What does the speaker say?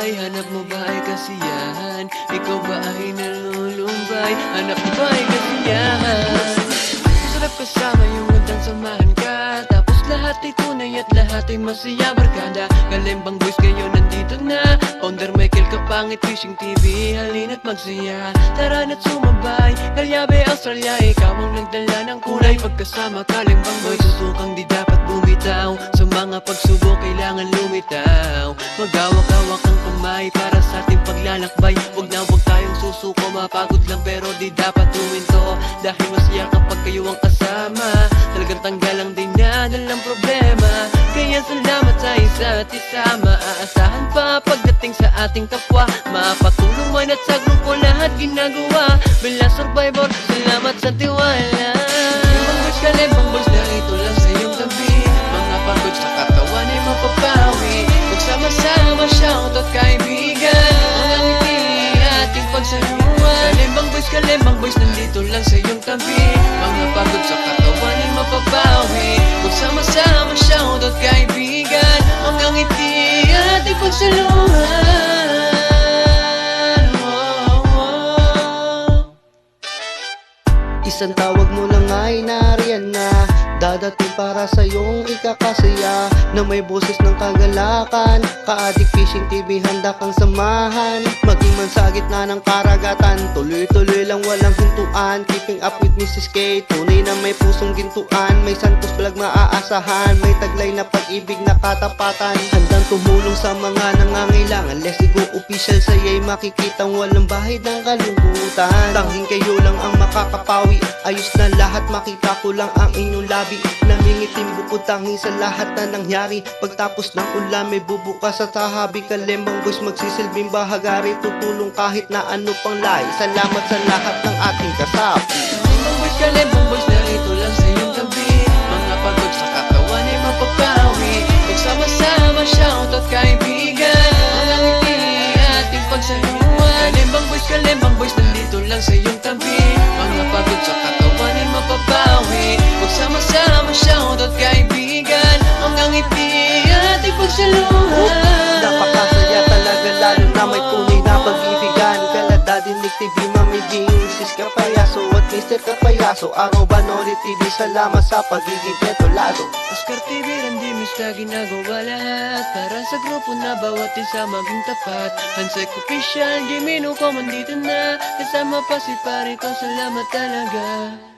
buhay? Hanap mo ba ay kasiyahan? Ikaw ba ay nalulumbay? Hanap mo ba ay kasiyahan? Masarap kasama yung gandang samahan ka, tapos lahat ay tunay at lahat ay masaya. Barkada, Kalembang Boys kayo nandito na. Founder Michael Kapangit, Fishing TV, halina't magsaya. Tara na't sumabay, Kalyabe, Australia, ikaw ang nagdala ng kulay. Pagkasama Kalembang Boys, susukang di dapat bumitaw. Sa mga pagsubok kailangan lumitaw. Magawak-awak ang kamay para sa ating paglalakbay. Huwag tayong susuko, mapagod lang pero di dapat tuminto. Dahil masaya kapag kayo ang kasama, talagang tanggal ang dinadal ng problema. Kaya salamat sa isa't isa, maaasahan pa pagdating sa ating kapwa. Mapatulong man at sa grupo lahat ginagawa. Bilang survivor, salamat sa tiwala. Kalembang Boys na ito lang sa iyong tabi. Mga pagod sa katawan ay mapapawi. Magsama-sama, shoutout kaibigan. Mga ngiti ating pagsaluhan. Kalembang Boys nandito lang sa iyong tabi. Mga pagod sa katawan ay mapapawi. Magsama-sama, shoutout kaibigan. Mga ngiti ating pagsaluhan. Isang tawag mo lang ay nariyan na, dadating para sa iyong ikakasaya. Na may boses ng kagalakan, Ka-Addict Fishing TV handa kang samahan. Maging man sa gitna ng karagatan, tuloy-tuloy lang walang hintuan. Keeping up with Mrs. K, tunay na may pusong gintuan. May Santos Vlog maaasahan, may taglay na pag-ibig na katapatan. Handang tumulong sa mga nangangailangan. Let's go official, sa'yo'y makikitang walang bahid ng kalungkutan. Tanging kayo lang ang makakapawi, ayos na lahat, makita ko lang ang inyong labi. Namingitim bukod tanging sa lahat na nangyari. Pagtapos ng ulan may bubukas sa tahabi. Kalembang Boys magsisilbing bahagari, tutulong kahit na ano pang lahi. Salamat sa lahat ng ating kasapi. Kalembang Boys na ito lang sa iyong tabi. Mga pagod sa katawan ay mapapawi. Magsama-sama, shoutout kaibigan. Mga ngiti ating pagsaluhan. Kalembang Boys nandito lang sa iyong tabi. Mga pagod sa katawan ay mapapawi. Magsama-sama, shoutout kaibigan. Mga ngiti ating pagsaluhan. Napakasaya talaga lalo na may tunay na pag-ibigan. Kala Dadinig TV, Mami G, Sis Kapayaso at Mr. Kapayaso. Araw Banoli TV, salamat sa pagiging petolado. Oscar TV, Randy Mista, ginagawa lahat para sa grupo na bawat isa maging tapat. Hansek Official, Jimmy No, dito na. Kasama pa si pare ko, salamat talaga.